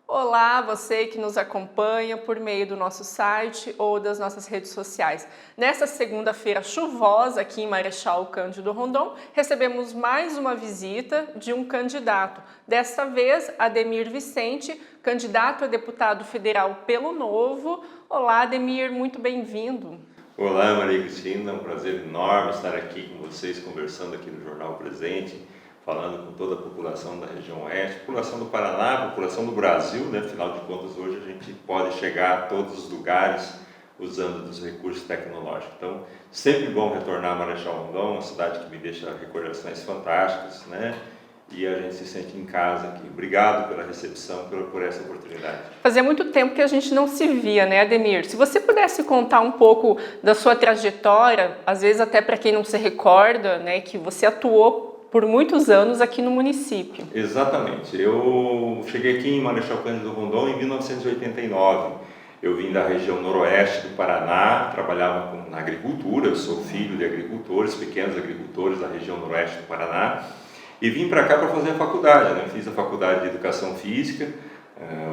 Olá, você que nos acompanha por meio do nosso site ou das nossas redes sociais. Nesta segunda-feira chuvosa aqui em Marechal Cândido Rondon, recebemos mais uma visita de um candidato. Desta vez, Ademir Vicente, candidato a deputado federal pelo Novo. Olá, Ademir, muito bem-vindo. Olá, Maria Cristina, é um prazer enorme estar aqui com vocês, conversando aqui no Jornal Presente, falando com toda a população da região oeste, população do Paraná, população do Brasil, né? Afinal de contas, hoje a gente pode chegar a todos os lugares usando dos recursos tecnológicos. Então, sempre bom retornar a Marechal Rondon, uma cidade que me deixa recordações fantásticas, né? E a gente se sente em casa aqui. Obrigado pela recepção, por essa oportunidade. Fazia muito tempo que a gente não se via, né, Ademir? Se você pudesse contar um pouco da sua trajetória, às vezes até para quem não se recorda, né, que você atuou por muitos anos aqui no município. Exatamente. Eu cheguei aqui em Marechal Cândido Rondon em 1989. Eu vim da região noroeste do Paraná, trabalhava na agricultura, eu sou filho de agricultores, pequenos agricultores da região noroeste do Paraná. E vim para cá para fazer a faculdade, né? Fiz a faculdade de Educação Física,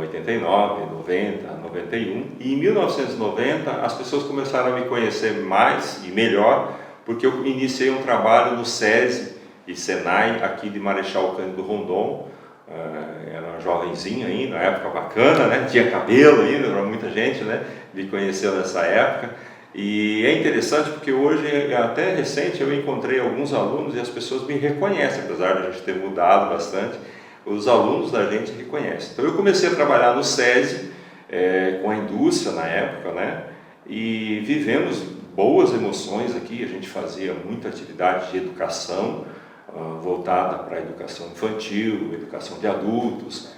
89, 90, 91. E em 1990 as pessoas começaram a me conhecer mais e melhor, porque eu iniciei um trabalho no SESI e SENAI aqui de Marechal Cândido Rondon. Era jovenzinho ainda, na época bacana, né? Tinha cabelo ainda, muita gente, né? Me conheceu nessa época. E é interessante porque hoje, até recente, eu encontrei alguns alunos e as pessoas me reconhecem, apesar de a gente ter mudado bastante, os alunos da gente reconhecem. Então eu comecei a trabalhar no SESI, com a indústria na época, né? E vivemos boas emoções aqui, a gente fazia muita atividade de educação, voltada para a educação infantil, educação de adultos,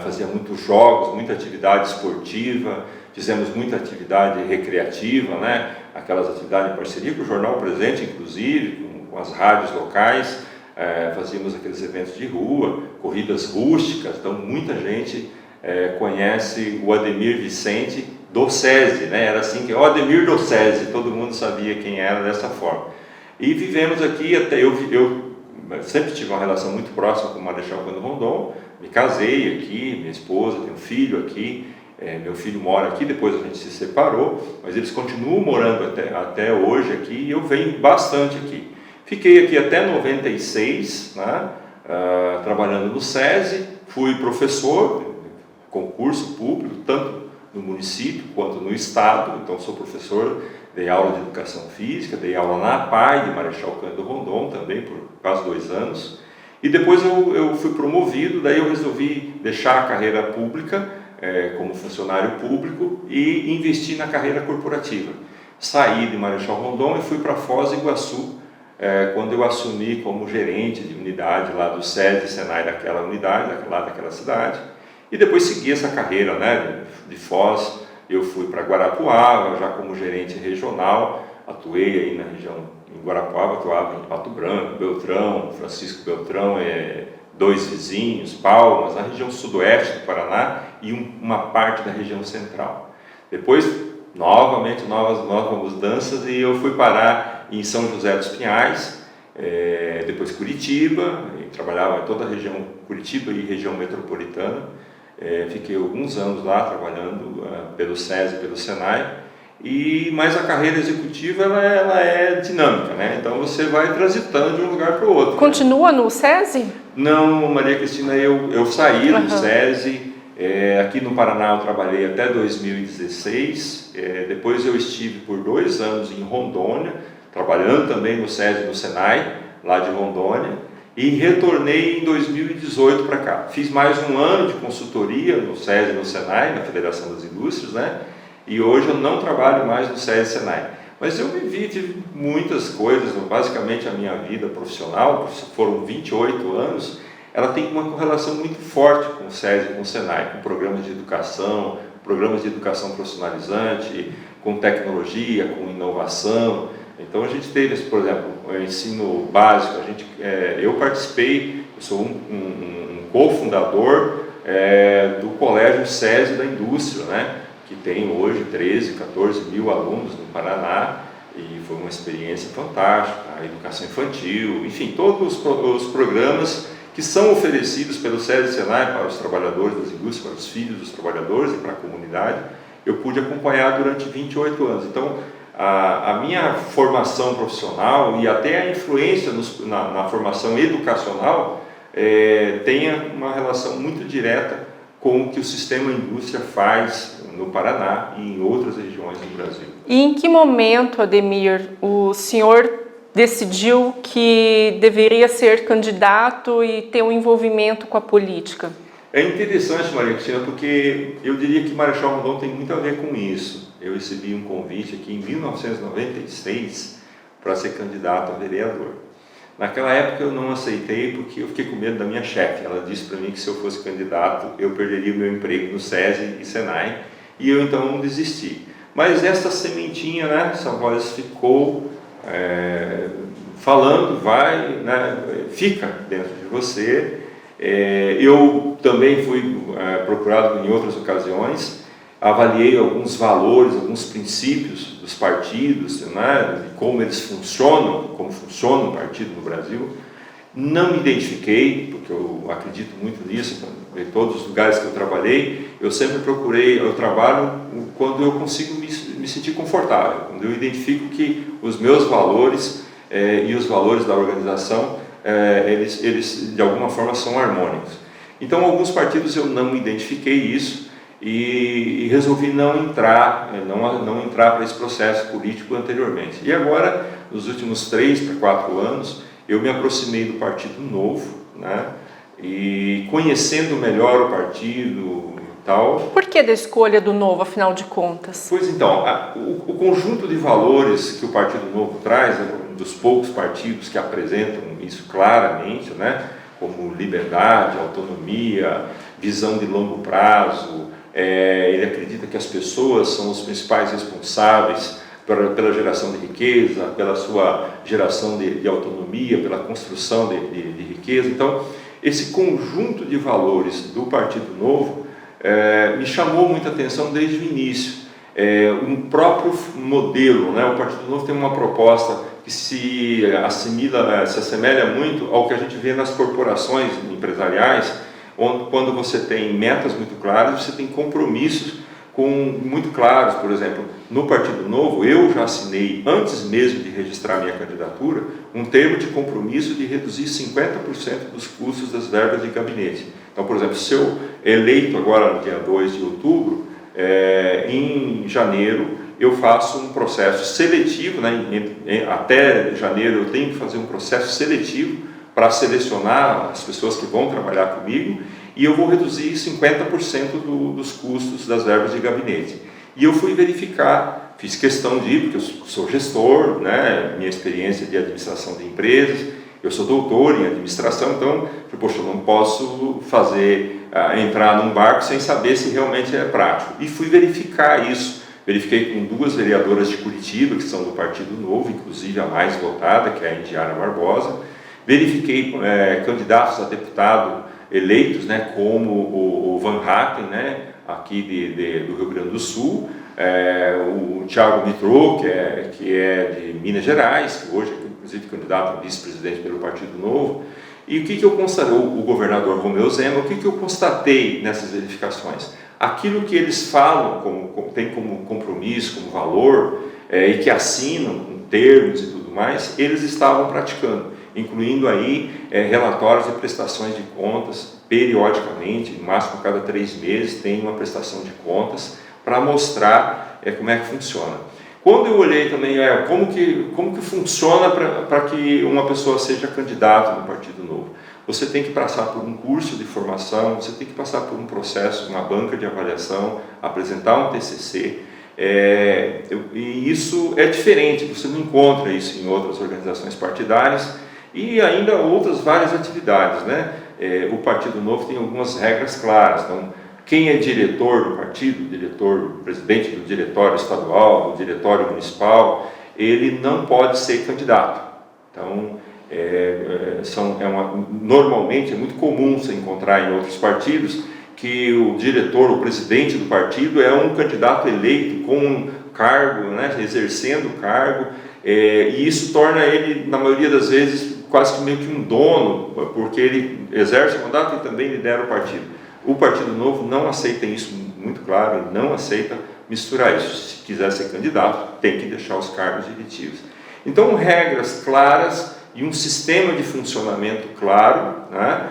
fazia muitos jogos, muita atividade esportiva, fizemos muita atividade recreativa, né? Aquelas atividades em parceria com o Jornal Presente, inclusive, com as rádios locais, fazíamos aqueles eventos de rua, corridas rústicas. Então muita gente conhece o Ademir Vicente do SESI, né? Era assim que, o Ademir do SESI, todo mundo sabia quem era dessa forma. E vivemos aqui, até eu sempre tive uma relação muito próxima com o Marechal Cândido Rondon, me casei aqui, minha esposa tem um filho aqui, meu filho mora aqui, depois a gente se separou, mas eles continuam morando até hoje aqui e eu venho bastante aqui. Fiquei aqui até 96, né, trabalhando no SESI, fui professor, concurso público, tanto no município quanto no estado, então sou professor, dei aula de educação física, dei aula na APAE de Marechal Cândido Rondon também por quase 2 anos, e depois eu fui promovido, daí eu resolvi deixar a carreira pública como funcionário público e investir na carreira corporativa. Saí de Marechal Rondon e fui para Foz do Iguaçu, quando eu assumi como gerente de unidade lá do SESI e SENAI daquela unidade, lá daquela cidade, e depois segui essa carreira, né, de Foz. Eu fui para Guarapuava, já como gerente regional, atuei aí na região, em Guarapuava, atuava em Pato Branco, Beltrão, Francisco Beltrão, 2 vizinhos, Palmas, na região sudoeste do Paraná e uma parte da região central. Depois, novamente, novas mudanças e eu fui parar em São José dos Pinhais, depois Curitiba, trabalhava em toda a região Curitiba e região metropolitana. Fiquei alguns anos lá trabalhando pelo SESI e pelo SENAI, mas a carreira executiva ela é dinâmica, né? Então você vai transitando de um lugar para o outro. Continua, né, no SESI? Não, Maria Cristina, eu saí do SESI, aqui no Paraná eu trabalhei até 2016, depois eu estive por 2 anos em Rondônia, trabalhando também no SESI e no SENAI, lá de Rondônia, e retornei em 2018 para cá. Fiz mais 1 ano de consultoria no SESI e no SENAI, na Federação das Indústrias, né? E hoje eu não trabalho mais no SESI e SENAI. Mas eu tive muitas coisas, basicamente a minha vida profissional, foram 28 anos, ela tem uma correlação muito forte com o SESI e com o SENAI, com programas de educação profissionalizante, com tecnologia, com inovação. Então a gente teve, por exemplo, o ensino básico, eu participei, eu sou um cofundador do Colégio SESI da Indústria, né, que tem hoje 13, 14 mil alunos no Paraná, e foi uma experiência fantástica, a educação infantil, enfim, todos os programas que são oferecidos pelo SESI e Senai para os trabalhadores das indústrias, para os filhos dos trabalhadores e para a comunidade, eu pude acompanhar durante 28 anos. Então, a minha formação profissional e até a influência na formação educacional tem uma relação muito direta com o que o sistema indústria faz no Paraná e em outras regiões do Brasil. E em que momento, Ademir, o senhor decidiu que deveria ser candidato e ter um envolvimento com a política? É interessante, Maria Cristina, porque eu diria que Marechal Rondon tem muito a ver com isso. Eu recebi um convite aqui em 1996 para ser candidato a vereador. Naquela época eu não aceitei porque eu fiquei com medo da minha chefe. Ela disse para mim que se eu fosse candidato eu perderia o meu emprego no SESI e Senai, e eu então desisti. Mas essa sementinha, né, essa voz ficou falando, fica dentro de você. Eu também fui procurado em outras ocasiões, avaliei alguns valores, alguns princípios dos partidos, né, como eles funcionam, como funciona o partido no Brasil. Não me identifiquei, porque eu acredito muito nisso, em todos os lugares que eu trabalhei, eu sempre procurei, eu trabalho quando eu consigo me sentir confortável, quando eu identifico que os meus valores e os valores da organização, eles de alguma forma são harmônicos. Então, alguns partidos eu não identifiquei isso e resolvi não entrar para esse processo político anteriormente. E agora, nos últimos 3 para 4 anos, eu me aproximei do Partido Novo, né? E conhecendo melhor o partido e tal. Por que da escolha do Novo, afinal de contas? Pois então, o conjunto de valores que o Partido Novo traz, um dos poucos partidos que apresentam isso claramente, né? Como liberdade, autonomia, visão de longo prazo. Ele acredita que as pessoas são os principais responsáveis pela geração de riqueza, pela sua geração de autonomia, pela construção de riqueza. Então, esse conjunto de valores do Partido Novo me chamou muita atenção desde o início. Um próprio modelo, né? O Partido Novo tem uma proposta que se assemelha muito ao que a gente vê nas corporações empresariais, onde, quando você tem metas muito claras, você tem compromissos muito claros. Por exemplo, no Partido Novo, eu já assinei, antes mesmo de registrar minha candidatura, um termo de compromisso de reduzir 50% dos custos das verbas de gabinete. Então, por exemplo, se eu eleito agora no dia 2 de outubro, em janeiro, eu faço um processo seletivo, né? Até janeiro eu tenho que fazer um processo seletivo para selecionar as pessoas que vão trabalhar comigo, e eu vou reduzir 50% dos custos das verbas de gabinete. E eu fui verificar, fiz questão de ir, porque eu sou gestor, né, minha experiência de administração de empresas, eu sou doutor em administração, então, poxa, eu não posso entrar num barco sem saber se realmente é prático. E fui verificar isso. Verifiquei com 2 vereadoras de Curitiba, que são do Partido Novo, inclusive a mais votada, que é a Indiara Barbosa. Verifiquei candidatos a deputado eleitos, né, como o Van Hatten, né, aqui do Rio Grande do Sul, o Thiago Mitrô, que é de Minas Gerais, que hoje é inclusive candidato a vice-presidente pelo Partido Novo. E o que eu constatei, o governador Romeu Zema, o que eu constatei nessas verificações? Aquilo que eles falam, tem como compromisso, como valor, e que assinam com termos e tudo mais, eles estavam praticando, incluindo aí relatórios de prestações de contas, periodicamente, no máximo a cada 3 meses, tem uma prestação de contas para mostrar como é que funciona. Quando eu olhei também como que funciona para que uma pessoa seja candidata no Partido Novo, você tem que passar por um curso de formação, você tem que passar por um processo, uma banca de avaliação, apresentar um TCC, e isso é diferente, você não encontra isso em outras organizações partidárias e ainda outras várias atividades, né? O Partido Novo tem algumas regras claras. Então, quem é diretor do partido, presidente do diretório estadual, do diretório municipal, ele não pode ser candidato. Então, normalmente é muito comum você encontrar em outros partidos que o diretor, o presidente do partido é um candidato eleito com um cargo, né, exercendo o cargo, e isso torna ele, na maioria das vezes, quase que meio que um dono, porque ele exerce o mandato e também lidera o partido. O Partido Novo não aceita isso, muito claro, ele não aceita misturar isso. Se quiser ser candidato, tem que deixar os cargos eletivos. Então, regras claras e um sistema de funcionamento claro, né,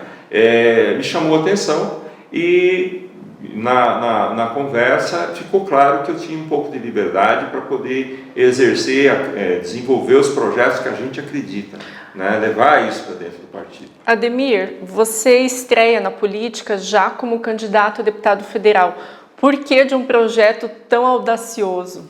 me chamou a atenção, e na conversa ficou claro que eu tinha um pouco de liberdade para poder exercer, desenvolver os projetos que a gente acredita, né, levar isso para dentro do partido. Ademir, você estreia na política já como candidato a deputado federal. Por que de um projeto tão audacioso?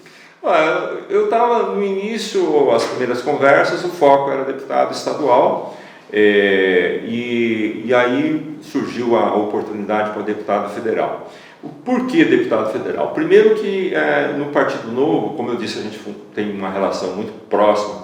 Eu estava no início, as primeiras conversas, o foco era deputado estadual, e aí surgiu a oportunidade para deputado federal. Por que deputado federal? Primeiro que no Partido Novo, como eu disse, a gente tem uma relação muito próxima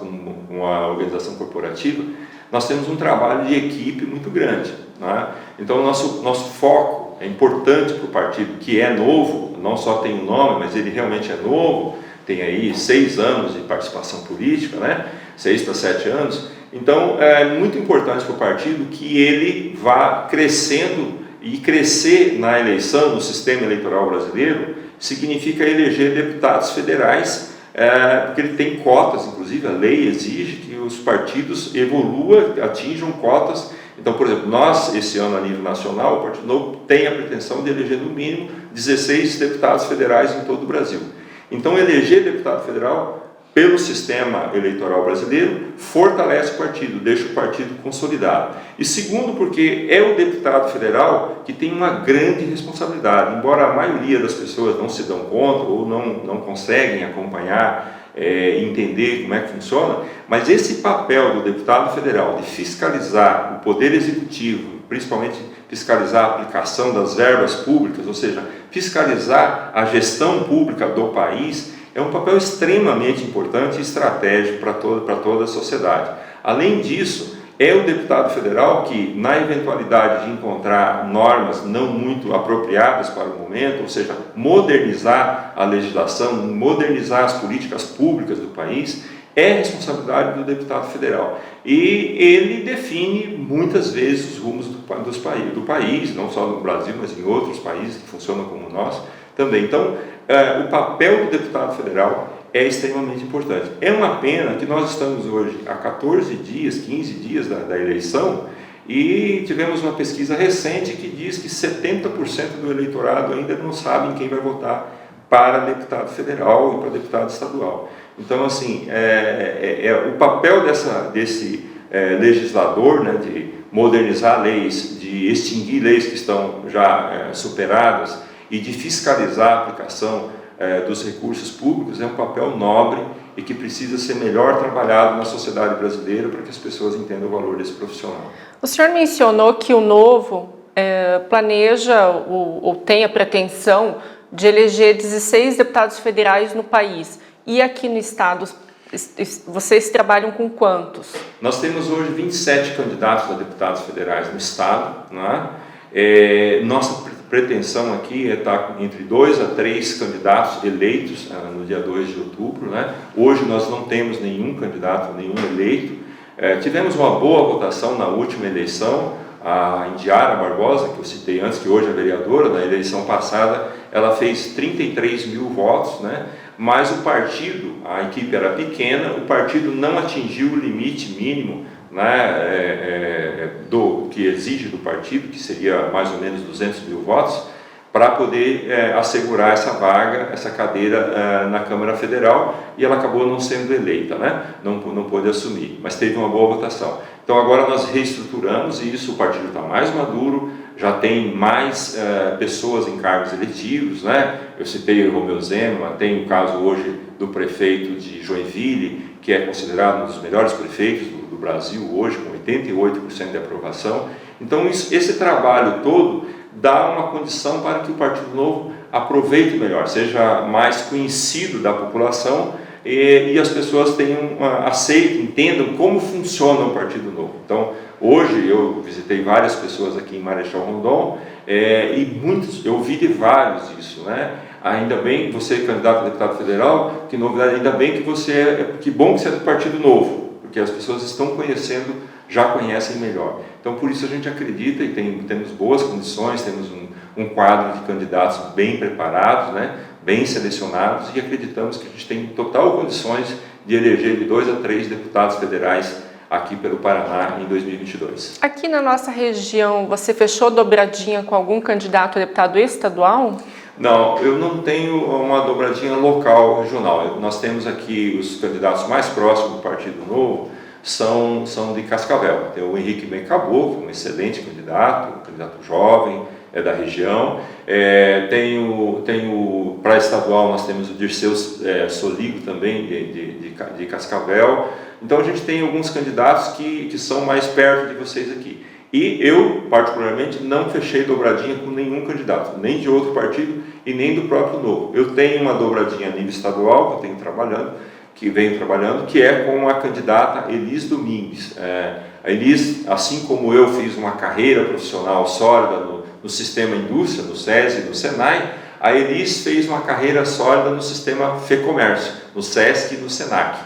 com a organização corporativa, nós temos um trabalho de equipe muito grande, né? Então, nosso foco é importante para o partido, que é novo, não só tem um nome, mas ele realmente é novo, tem aí 6 anos de participação política, né? 6 para 7 anos. Então, é muito importante para o partido que ele vá crescendo, e crescer na eleição, no sistema eleitoral brasileiro, significa eleger deputados federais, porque ele tem cotas, inclusive a lei exige que os partidos evoluam, atinjam cotas. Então, por exemplo, nós, esse ano a nível nacional, o Partido Novo tem a pretensão de eleger no mínimo 16 deputados federais em todo o Brasil. Então, eleger deputado federal pelo sistema eleitoral brasileiro fortalece o partido, deixa o partido consolidado. E segundo, porque é o deputado federal que tem uma grande responsabilidade, embora a maioria das pessoas não se dão conta ou não conseguem acompanhar, entender como é que funciona, mas esse papel do deputado federal de fiscalizar o poder executivo, principalmente fiscalizar a aplicação das verbas públicas, ou seja, fiscalizar a gestão pública do país, é um papel extremamente importante e estratégico para toda a sociedade. Além disso, é o deputado federal que, na eventualidade de encontrar normas não muito apropriadas para o momento, ou seja, modernizar a legislação, modernizar as políticas públicas do país, é responsabilidade do deputado federal. E ele define muitas vezes os rumos do país, não só no Brasil, mas em outros países que funcionam como nós também. Então, o papel do deputado federal é extremamente importante. É uma pena que nós estamos hoje há 14 dias, 15 dias da eleição, e tivemos uma pesquisa recente que diz que 70% do eleitorado ainda não sabe em quem vai votar para deputado federal e para deputado estadual. Então, assim, o papel desse legislador, né, de modernizar leis, de extinguir leis que estão já superadas e de fiscalizar a aplicação dos recursos públicos é um papel nobre e que precisa ser melhor trabalhado na sociedade brasileira para que as pessoas entendam o valor desse profissional. O senhor mencionou que o Novo planeja ou tem a pretensão de eleger 16 deputados federais no país. E aqui no estado, vocês trabalham com quantos? Nós temos hoje 27 candidatos a deputados federais no estado, né? Nossa pretensão aqui é estar entre 2 a 3 candidatos eleitos no dia 2 de outubro, né? Hoje nós não temos nenhum candidato, nenhum eleito. Tivemos uma boa votação na última eleição. A Indiara Barbosa, que eu citei antes, que hoje é vereadora, na eleição passada, ela fez 33 mil votos, né? Mas o partido, a equipe era pequena, o partido não atingiu o limite mínimo, né, do que exige do partido, que seria mais ou menos 200 mil votos, para poder assegurar essa vaga, essa cadeira na Câmara Federal, e ela acabou não sendo eleita, né? Não pôde assumir, mas teve uma boa votação. Então agora nós reestruturamos isso, o partido está mais maduro, já tem mais pessoas em cargos eletivos, né? Eu citei o Romeu Zema, tem o caso hoje do prefeito de Joinville, que é considerado um dos melhores prefeitos do Brasil hoje, com 88% de aprovação. Então esse trabalho todo dá uma condição para que o Partido Novo aproveite melhor, seja mais conhecido da população e as pessoas aceitem, entendam como funciona o Partido Novo. Então, hoje eu visitei várias pessoas aqui em Marechal Rondon e eu ouvi de vários isso, né? Ainda bem, você é candidato a deputado federal, que novidade, ainda bem que que bom que você é do Partido Novo, porque as pessoas estão conhecendo já conhecem melhor. Então, por isso a gente acredita e temos boas condições, temos um quadro de candidatos bem preparados, né, bem selecionados, e acreditamos que a gente tem total condições de eleger de 2 a 3 deputados federais aqui pelo Paraná em 2022. Aqui na nossa região, você fechou dobradinha com algum candidato a deputado estadual? Não, eu não tenho uma dobradinha local, regional. Nós temos aqui os candidatos mais próximos do Partido Novo, são de Cascavel. Tem o Henrique Mencabou, que é um excelente candidato, um candidato jovem, é da região. Para estadual, nós temos o Dirceu Soligo também, de Cascavel. Então a gente tem alguns candidatos que são mais perto de vocês aqui. E eu, particularmente, não fechei dobradinha com nenhum candidato, nem de outro partido e nem do próprio Novo. Eu tenho uma dobradinha a nível estadual, que venho trabalhando, que é com a candidata Elis Domingues. A Elis, assim como eu fiz uma carreira profissional sólida no sistema indústria, no SESI e no SENAI, a Elis fez uma carreira sólida no sistema FEComércio, no SESC e no SENAC.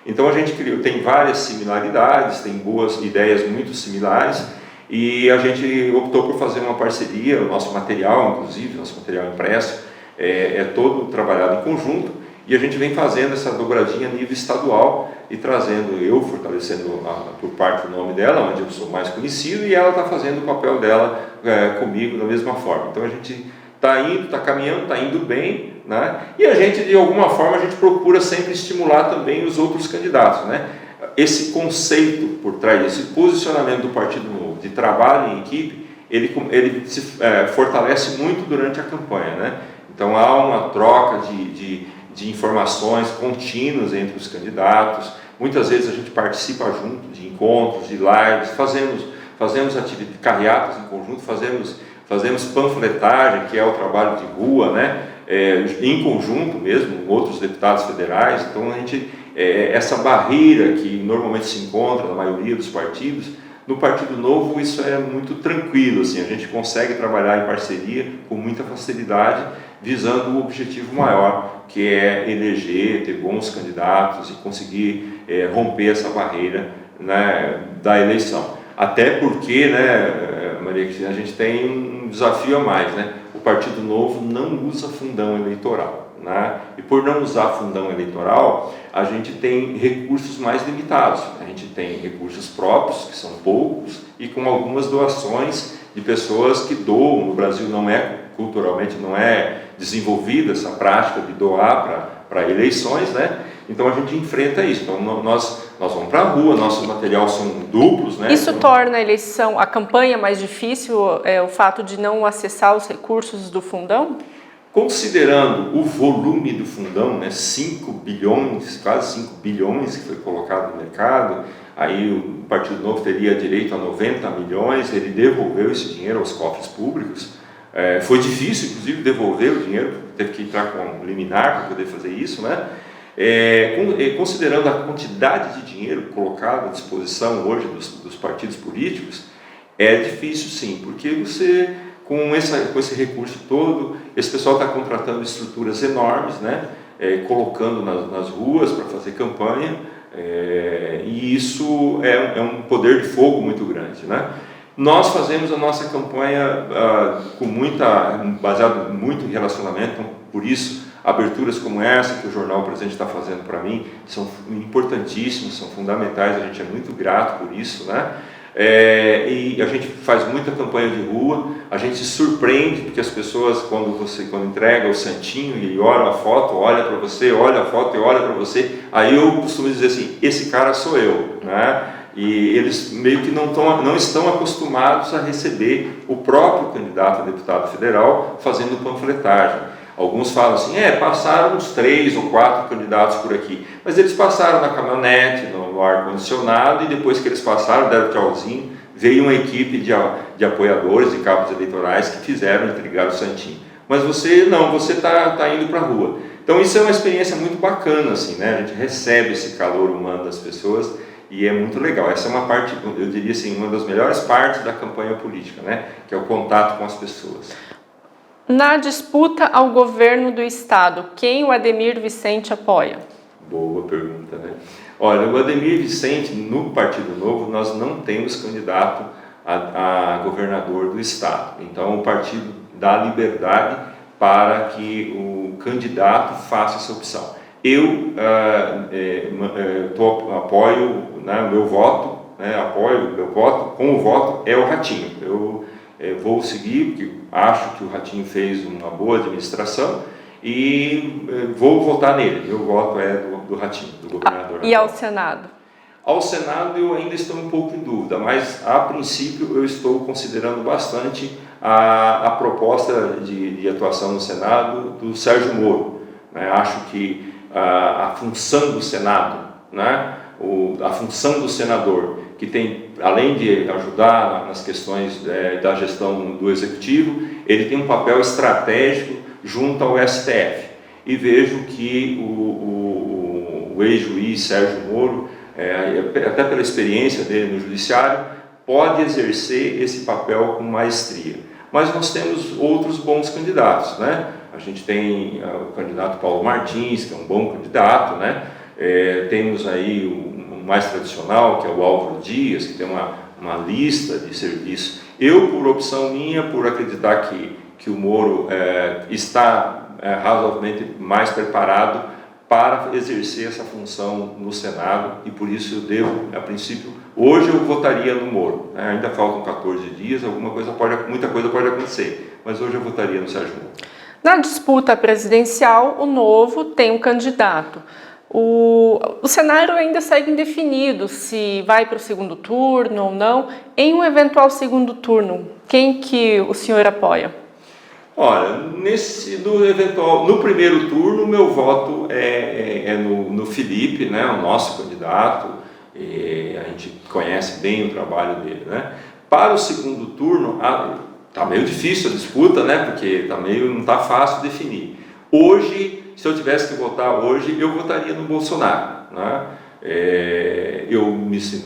Então a gente tem várias similaridades, tem boas ideias muito similares, e a gente optou por fazer uma parceria. O nosso material, inclusive, nosso material impresso, é todo trabalhado em conjunto, e a gente vem fazendo essa dobradinha a nível estadual e trazendo, eu fortalecendo por parte do nome dela, onde eu sou mais conhecido, e ela está fazendo o papel dela comigo da mesma forma. Então a gente está caminhando, está indo bem, né? E a gente, de alguma forma, a gente procura sempre estimular também os outros candidatos, né? Esse conceito por trás desse posicionamento do Partido Novo de trabalho em equipe, ele se fortalece muito durante a campanha, né? Então há uma troca de informações contínuas entre os candidatos. Muitas vezes a gente participa junto de encontros, de lives, fazemos carreatas em conjunto, fazemos panfletagem, que é o trabalho de rua, né? Em conjunto mesmo, com outros deputados federais. Então a gente, essa barreira que normalmente se encontra na maioria dos partidos, no Partido Novo isso é muito tranquilo, assim, a gente consegue trabalhar em parceria com muita facilidade, visando o objetivo maior, que é eleger, ter bons candidatos e conseguir romper essa barreira, né, da eleição. Até porque, né, Maria Cristina, a gente tem um desafio a mais, né? O Partido Novo não usa fundão eleitoral, né? E por não usar fundão eleitoral, a gente tem recursos mais limitados. A gente tem recursos próprios, que são poucos, e com algumas doações de pessoas que doam. No Brasil culturalmente não é desenvolvida essa prática de doar para eleições, né? Então a gente enfrenta isso. Então nós vamos para a rua, nossos materiais são duplos, né? Isso torna a campanha mais difícil, o fato de não acessar os recursos do fundão? Considerando o volume do fundão, né, 5 bilhões, quase 5 bilhões que foi colocado no mercado, aí o Partido Novo teria direito a 90 milhões, ele devolveu esse dinheiro aos cofres públicos. Foi difícil, inclusive, devolver o dinheiro, teve que entrar com um liminar para poder fazer isso, né? Considerando a quantidade de dinheiro colocado à disposição hoje dos partidos políticos, é difícil sim, porque você, com esse recurso todo, esse pessoal está contratando estruturas enormes, né? Colocando nas ruas para fazer campanha, e isso é um poder de fogo muito grande, né? Nós fazemos a nossa campanha baseado muito em relacionamento, então, por isso aberturas como essa que o Jornal Presente está fazendo para mim são importantíssimas, são fundamentais, a gente é muito grato por isso, né? E a gente faz muita campanha de rua, a gente se surpreende porque as pessoas, quando entrega o santinho e olha a foto, olha para você, olha a foto e olha para você, aí eu costumo dizer assim, esse cara sou eu, né? E eles meio que não estão acostumados a receber o próprio candidato a deputado federal fazendo panfletagem. Alguns falam assim, passaram uns 3 ou 4 candidatos por aqui, mas eles passaram na caminhonete, no ar-condicionado, e depois que eles passaram, deram tchauzinho, veio uma equipe de apoiadores e cabos eleitorais que fizeram entregar o santinho. Mas você está indo para a rua. Então isso é uma experiência muito bacana, assim, né? A gente recebe esse calor humano das pessoas e é muito legal. Essa é uma parte, eu diria assim, uma das melhores partes da campanha política, né? Que é o contato com as pessoas. Na disputa ao governo do estado, quem o Ademir Vicente apoia? Boa pergunta, né? Olha, o Ademir Vicente, no Partido Novo, nós não temos candidato a governador do estado. Então, o partido dá liberdade para que o candidato faça essa opção. Eu apoio, né, meu voto, né, apoio meu voto, com o voto é o Ratinho. Eu vou seguir, porque acho que o Ratinho fez uma boa administração e vou votar nele. Meu voto é do Ratinho, do governador. E ao Senado? Ao Senado eu ainda estou um pouco em dúvida, mas a princípio eu estou considerando bastante a proposta de atuação no Senado do Sérgio Moro. Né? Acho que a função do Senado, né? A função do senador, que tem, além de ajudar nas questões da gestão do Executivo, ele tem um papel estratégico junto ao STF. E vejo que o ex-juiz Sérgio Moro, até pela experiência dele no Judiciário, pode exercer esse papel com maestria. Mas nós temos outros bons candidatos, né? A gente tem o candidato Paulo Martins, que é um bom candidato, né? Temos aí o mais tradicional, que é o Álvaro Dias, que tem uma lista de serviços. Eu, por opção minha, por acreditar que o Moro está razoavelmente mais preparado para exercer essa função no Senado, e por isso eu devo, a princípio, hoje eu votaria no Moro, né? Ainda faltam 14 dias, muita coisa pode acontecer, mas hoje eu votaria no Sérgio Moro. Na disputa presidencial, o Novo tem um candidato. O cenário ainda segue indefinido, se vai para o segundo turno ou não. Em um eventual segundo turno, quem que o senhor apoia? Olha, no primeiro turno, meu voto é no Felipe, né, o nosso candidato, a gente conhece bem o trabalho dele, né? Para o segundo turno, está meio difícil a disputa, né, porque não está fácil definir. Hoje, se eu tivesse que votar hoje, eu votaria no Bolsonaro, né? Eu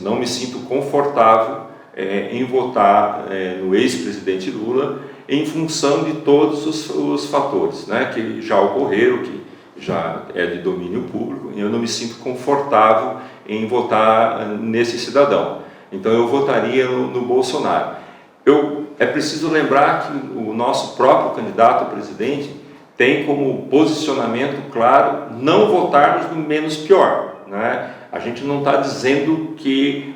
não me sinto confortável em votar no ex-presidente Lula, em função de todos os fatores, né, que já ocorreram, que já é de domínio público, e eu não me sinto confortável em votar nesse cidadão. Então eu votaria no Bolsonaro. É preciso lembrar que o nosso próprio candidato a presidente tem como posicionamento claro não votarmos no menos pior, né? A gente não está dizendo que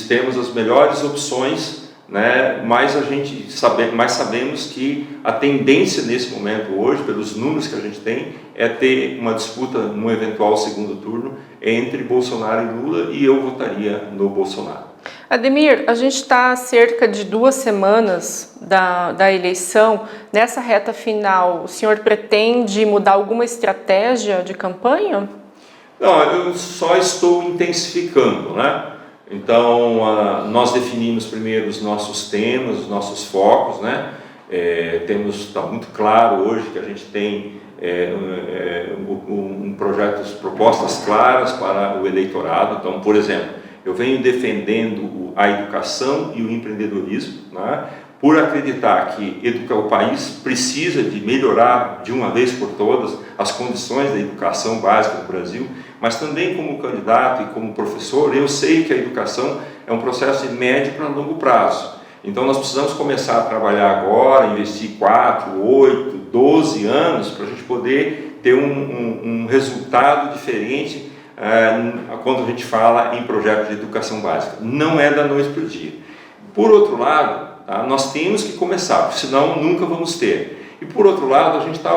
temos as melhores opções, né? Mas sabemos que a tendência nesse momento hoje, pelos números que a gente tem, é ter uma disputa num eventual segundo turno entre Bolsonaro e Lula, e eu votaria no Bolsonaro. Ademir, a gente está a cerca de 2 semanas da eleição. Nessa reta final, o senhor pretende mudar alguma estratégia de campanha? Não, eu só estou intensificando, né? Então, nós definimos primeiro os nossos temas, os nossos focos, né? Está muito claro hoje que a gente tem propostas claras para o eleitorado. Então, por exemplo, eu venho defendendo a educação e o empreendedorismo, né? Por acreditar que o país precisa de melhorar de uma vez por todas as condições da educação básica no Brasil, mas também como candidato e como professor, eu sei que a educação é um processo de médio para longo prazo. Então nós precisamos começar a trabalhar agora, investir 4, 8, 12 anos para a gente poder ter um resultado diferente quando a gente fala em projetos de educação básica. Não é da noite para o dia. Por outro lado, nós temos que começar, porque senão nunca vamos ter. E por outro lado, a gente está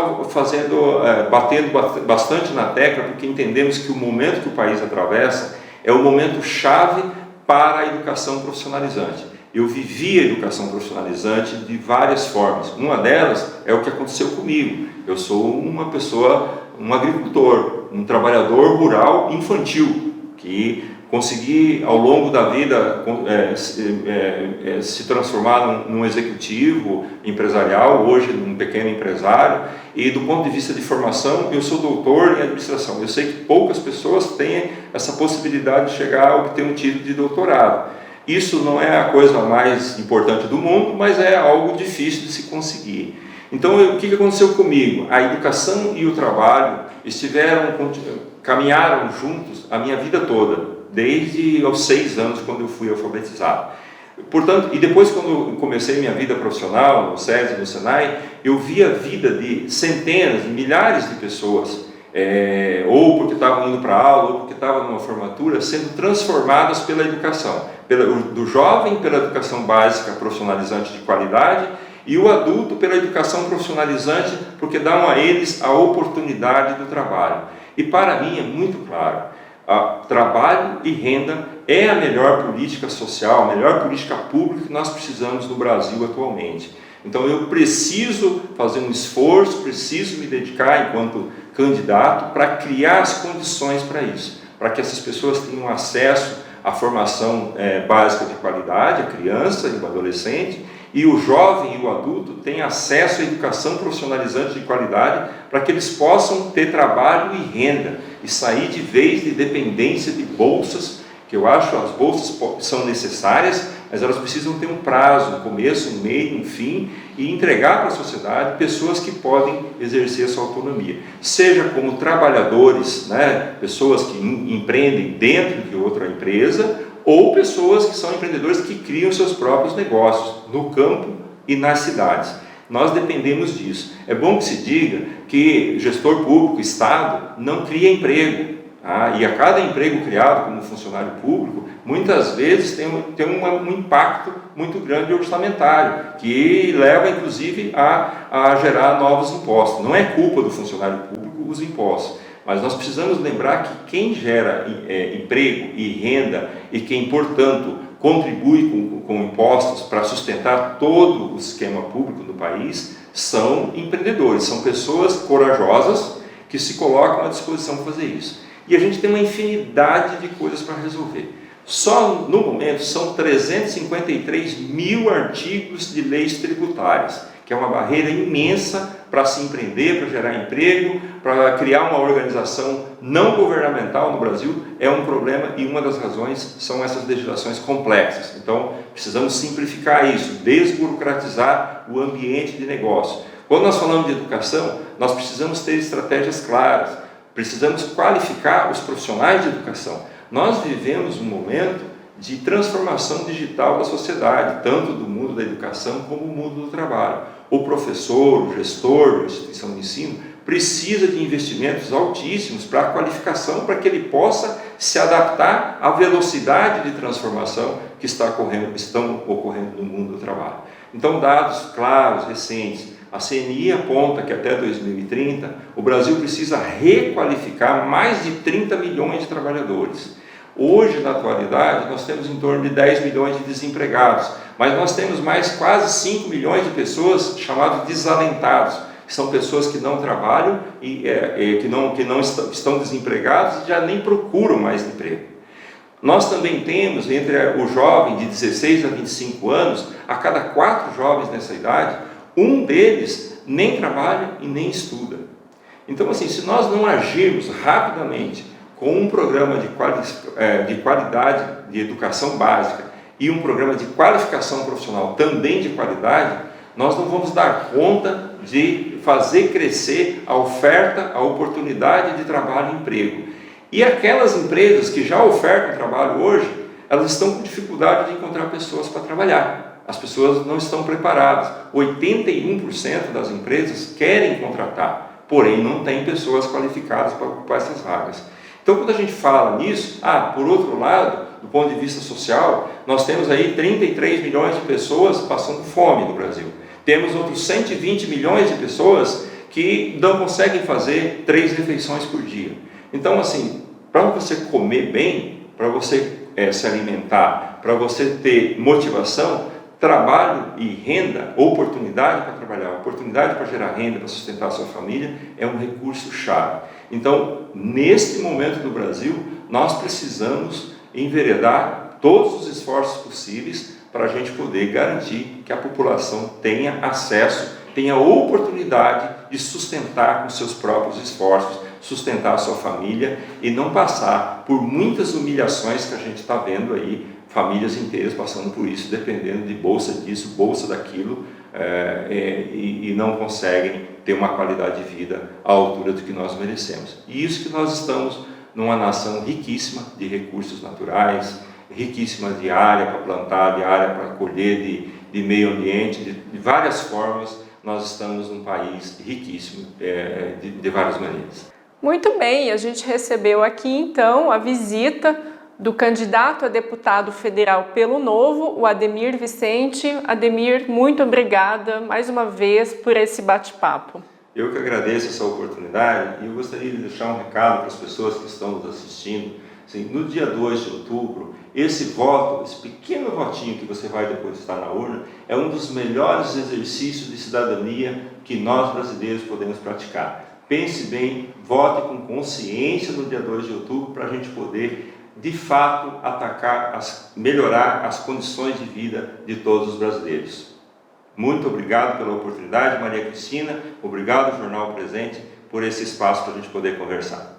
batendo bastante na tecla, porque entendemos que o momento que o país atravessa é o momento chave para a educação profissionalizante. Eu vivi a educação profissionalizante de várias formas. Uma delas é o que aconteceu comigo. Eu sou um agricultor, um trabalhador rural infantil, que consegui ao longo da vida se transformar num executivo empresarial, hoje num pequeno empresário, e do ponto de vista de formação, eu sou doutor em administração. Eu sei que poucas pessoas têm essa possibilidade de chegar a obter um título de doutorado. Isso não é a coisa mais importante do mundo, mas é algo difícil de se conseguir. Então, o que aconteceu comigo? A educação e o trabalho estiveram caminharam juntos a minha vida toda, desde os 6 anos, quando eu fui alfabetizado. Portanto, e depois, quando eu comecei minha vida profissional, no SESI, no SENAI, eu vi a vida de centenas, de milhares de pessoas, ou porque estavam indo para aula, ou porque estavam numa formatura, sendo transformadas pela educação, do jovem pela educação básica profissionalizante de qualidade, e o adulto pela educação profissionalizante, porque dão a eles a oportunidade do trabalho. E para mim é muito claro, trabalho e renda é a melhor política social, a melhor política pública que nós precisamos no Brasil atualmente. Então eu preciso fazer um esforço, preciso me dedicar enquanto candidato para criar as condições para isso, para que essas pessoas tenham acesso à formação básica de qualidade, a criança e o adolescente, e o jovem e o adulto tenham acesso à educação profissionalizante de qualidade, para que eles possam ter trabalho e renda e sair de vez de dependência de bolsas, que eu acho que as bolsas são necessárias, mas elas precisam ter um prazo, um começo, um meio, um fim, e entregar para a sociedade pessoas que podem exercer a sua autonomia, seja como trabalhadores, pessoas que empreendem dentro de outra empresa, ou pessoas que são empreendedores que criam seus próprios negócios no campo e nas cidades. Nós dependemos disso. É bom que se diga que gestor público, Estado, não cria emprego. E a cada emprego criado como funcionário público, muitas vezes tem um impacto muito grande orçamentário, que leva inclusive a gerar novos impostos. Não é culpa do funcionário público os impostos, mas nós precisamos lembrar que quem gera emprego e renda e quem, portanto, contribui com impostos para sustentar todo o esquema público do país são empreendedores, são pessoas corajosas que se colocam à disposição para fazer isso. E a gente tem uma infinidade de coisas para resolver. Só no momento são 353 mil artigos de leis tributárias, que é uma barreira imensa para se empreender, para gerar emprego, para criar uma organização não governamental no Brasil. É um problema, e uma das razões são essas legislações complexas. Então, precisamos simplificar isso, desburocratizar o ambiente de negócio. Quando nós falamos de educação, nós precisamos ter estratégias claras, precisamos qualificar os profissionais de educação. Nós vivemos um momento de transformação digital da sociedade, tanto do mundo da educação como do mundo do trabalho. O professor, o gestor da instituição de ensino precisa de investimentos altíssimos para a qualificação, para que ele possa se adaptar à velocidade de transformação que estão ocorrendo no mundo do trabalho. Então, dados claros, recentes, a CNI aponta que até 2030 o Brasil precisa requalificar mais de 30 milhões de trabalhadores. Hoje, na atualidade, nós temos em torno de 10 milhões de desempregados, mas nós temos mais quase 5 milhões de pessoas chamadas desalentados, que são pessoas que não trabalham e que não estão desempregados e já nem procuram mais emprego. Nós também temos, entre o jovem de 16 a 25 anos, a cada 4 jovens nessa idade, um deles nem trabalha e nem estuda. Então, assim, se nós não agirmos rapidamente com um programa de qualidade de educação básica e um programa de qualificação profissional também de qualidade, nós não vamos dar conta de fazer crescer a oferta, a oportunidade de trabalho e emprego. E aquelas empresas que já ofertam trabalho hoje, elas estão com dificuldade de encontrar pessoas para trabalhar. As pessoas não estão preparadas. 81% das empresas querem contratar, porém não tem pessoas qualificadas para ocupar essas vagas. Então, quando a gente fala nisso, por outro lado, do ponto de vista social, nós temos aí 33 milhões de pessoas passando fome no Brasil. Temos outros 120 milhões de pessoas que não conseguem fazer 3 refeições por dia. Então, assim, para você comer bem, para você se alimentar, para você ter motivação, trabalho e renda, oportunidade para trabalhar, oportunidade para gerar renda, para sustentar a sua família, é um recurso-chave. Então, neste momento do Brasil, nós precisamos enveredar todos os esforços possíveis para a gente poder garantir que a população tenha acesso, tenha oportunidade de sustentar com seus próprios esforços, sustentar a sua família e não passar por muitas humilhações que a gente está vendo aí, famílias inteiras passando por isso, dependendo de bolsa disso, bolsa daquilo, e não conseguem ter uma qualidade de vida à altura do que nós merecemos. E isso que nós estamos numa nação riquíssima de recursos naturais, riquíssima de área para plantar, de área para colher, de meio ambiente, de várias formas. Nós estamos num país riquíssimo de várias maneiras. Muito bem, a gente recebeu aqui então a visita do candidato a deputado federal pelo Novo, o Ademir Vicente. Ademir, muito obrigada mais uma vez por esse bate-papo. Eu que agradeço essa oportunidade e eu gostaria de deixar um recado para as pessoas que estão nos assistindo. Assim, no dia 2 de outubro, esse voto, esse pequeno votinho que você vai depositar na urna, é um dos melhores exercícios de cidadania que nós brasileiros podemos praticar. Pense bem, vote com consciência no dia 2 de outubro para a gente poder, de fato, melhorar as condições de vida de todos os brasileiros. Muito obrigado pela oportunidade, Maria Cristina. Obrigado, Jornal Presente, por esse espaço para a gente poder conversar.